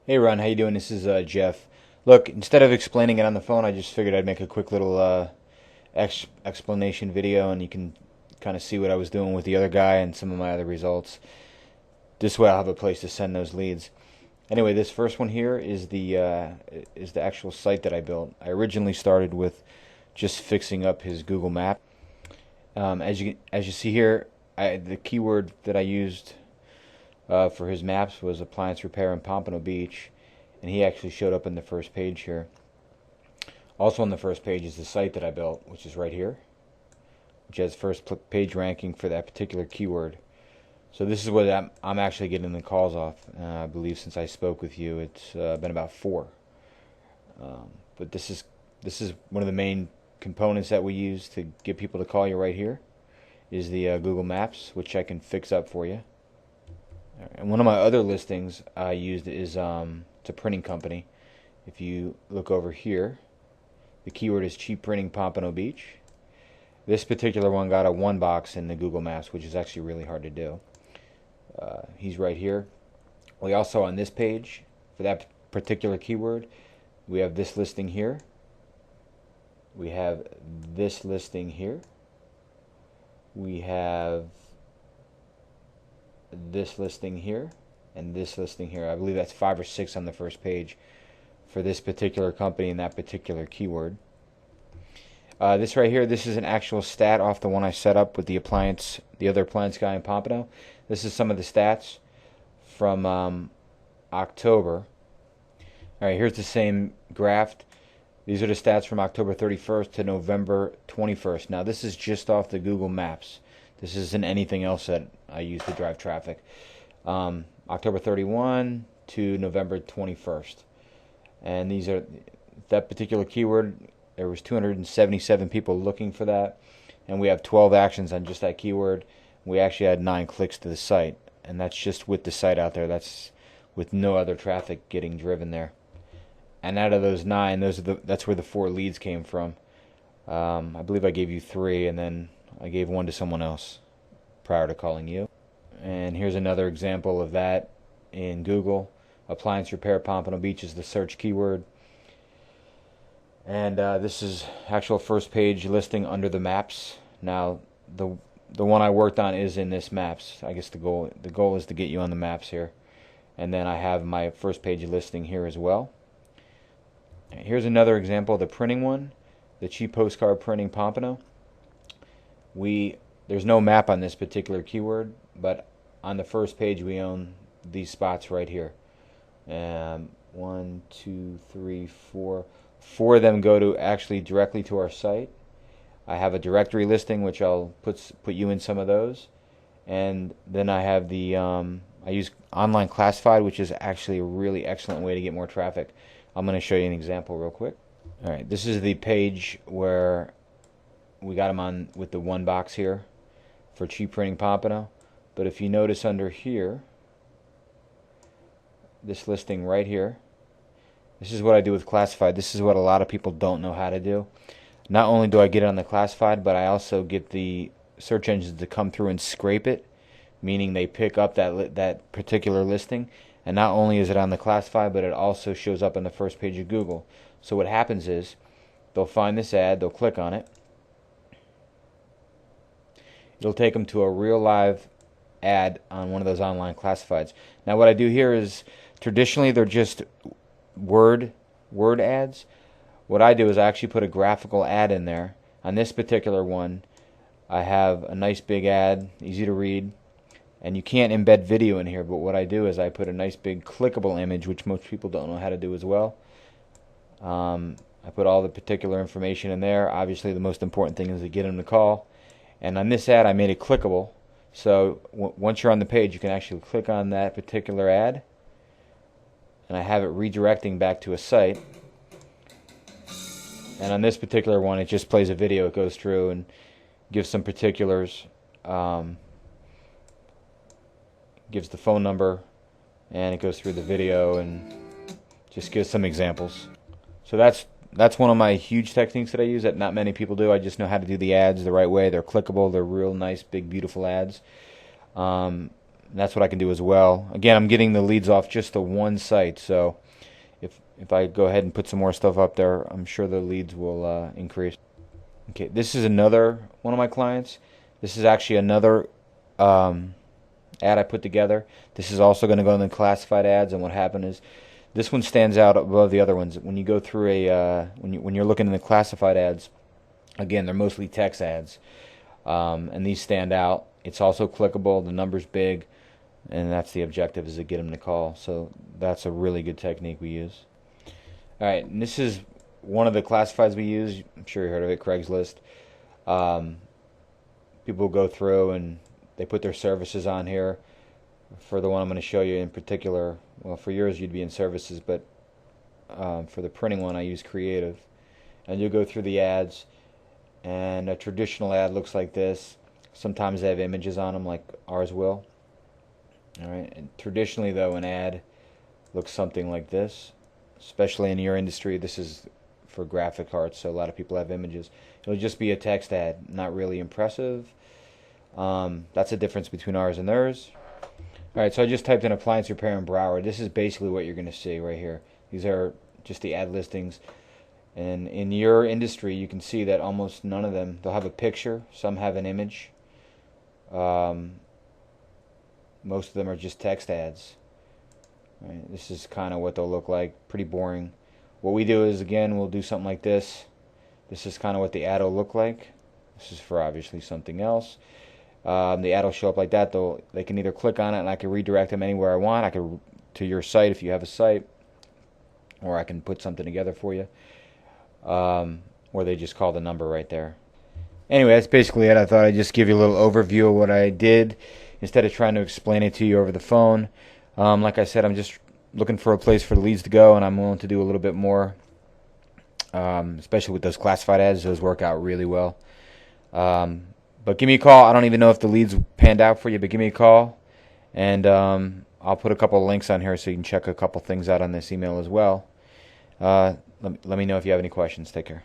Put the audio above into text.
Hey Ron, how you doing? This is Jeff. Look, instead of explaining it on the phone, I just figured I'd make a quick little explanation video, and you can kind of see what I was doing with the other guy and some of my other results. This way, I'll have a place to send those leads. Anyway, this first one here is the actual site that I built. I originally started with just fixing up his Google map. As you see here, the keyword that I used for his maps was appliance repair in Pompano Beach, and he actually showed up in the first page here. Also on the first page is the site that I built, which is right here, which has first page ranking for that particular keyword. So this is what I'm actually getting the calls off. I believe since I spoke with you, it's been about 4. But this is one of the main components that we use to get people to call you right here, is the Google Maps, which I can fix up for you. And one of my other listings I used is it's a printing company. If you look over here, the keyword is cheap printing Pompano Beach. This particular one got a 1 box in the Google Maps, which is actually really hard to do. He's right here. We also, on this page, for that particular keyword, we have this listing here. We have this listing here. We have this listing here and this listing here. I believe that's 5 or 6 on the first page for this particular company and that particular keyword. This right here, this is an actual stat off the one I set up with the other appliance guy in Pompano. This is some of the stats from October. Alright, here's the same graph. These are the stats from October 31st to November 21st. Now this is just off the Google Maps. This isn't anything else that I use to drive traffic. October 31 to November 21st. And these are that particular keyword. There was 277 people looking for that. And we have 12 actions on just that keyword. We actually had 9 clicks to the site. And that's just with the site out there. That's with no other traffic getting driven there. And out of those 9, that's where the 4 leads came from. I believe I gave you 3, and then I gave 1 to someone else prior to calling you. And here's another example of that in Google. Appliance repair Pompano Beach is the search keyword. And this is actual first page listing under the maps. Now the one I worked on is in this maps. I guess the goal is to get you on the maps here. And then I have my first page listing here as well. Here's another example of the printing one, the cheap postcard printing Pompano. There's no map on this particular keyword, but on the first page we own these spots right here. 1, 2, 3, 4. 4 of them go to actually directly to our site. I have a directory listing, which I'll put you in some of those, and then I have I use online classified, which is actually a really excellent way to get more traffic. I'm going to show you an example real quick. All right, this is the page where we got them on with the 1 box here for cheap printing Pompano. But if you notice under here, this listing right here, this is what I do with classified. This is what a lot of people don't know how to do. Not only do I get it on the classified, but I also get the search engines to come through and scrape it, meaning they pick up that particular listing. And not only is it on the classified, but it also shows up on the first page of Google. So what happens is they'll find this ad, they'll click on it. It'll take them to a real live ad on one of those online classifieds. Now what I do here is, traditionally they're just word ads. What I do is I actually put a graphical ad in there. On this particular one, I have a nice big ad, easy to read. And you can't embed video in here, but what I do is I put a nice big clickable image, which most people don't know how to do as well. I put all the particular information in there. Obviously the most important thing is to get them to call. And on this ad I made it clickable, so once you're on the page you can actually click on that particular ad, and I have it redirecting back to a site. And on this particular one it just plays a video. It goes through and gives some particulars, gives the phone number, and it goes through the video and just gives some examples. So that's one of my huge techniques that I use that not many people do. I just know how to do the ads the right way. They're clickable. They're real nice, big, beautiful ads. And that's what I can do as well. Again, I'm getting the leads off just the one site, so if I go ahead and put some more stuff up there, I'm sure the leads will increase. Okay, this is another one of my clients. This is actually another ad I put together. This is also going to go in the classified ads, and what happened is this one stands out above the other ones. When you go through when you're looking in the classified ads, again, they're mostly text ads, and these stand out. It's also clickable. The number's big, and that's the objective, is to get them to call. So that's a really good technique we use. All right, and this is one of the classifieds we use. I'm sure you heard of it, Craigslist. People go through and they put their services on here. For the one I'm going to show you in particular, well, for yours you'd be in services, but for the printing one I use creative. And you go through the ads, and a traditional ad looks like this. Sometimes they have images on them, like ours will. All right. And traditionally, though, an ad looks something like this. Especially in your industry, this is for graphic arts, so a lot of people have images. It'll just be a text ad, not really impressive. That's the difference between ours and theirs. All right, so I just typed in appliance repair in Broward. This is basically what you're going to see right here. These are just the ad listings. And in your industry, you can see that almost none of them, they'll have a picture. Some have an image. Most of them are just text ads. Right, this is kind of what they'll look like. Pretty boring. What we do is, again, we'll do something like this. This is kind of what the ad will look like. This is for obviously something else. The ad will show up like that. They can either click on it and I can redirect them anywhere I want. I could to your site if you have a site, or I can put something together for you. Or they just call the number right there. Anyway, that's basically it. I thought I'd just give you a little overview of what I did instead of trying to explain it to you over the phone. Like I said, I'm just looking for a place for the leads to go, and I'm willing to do a little bit more, especially with those classified ads. Those work out really well. But give me a call. I don't even know if the leads panned out for you, but give me a call, and I'll put a couple of links on here so you can check a couple things out on this email as well. Let me know if you have any questions. Take care.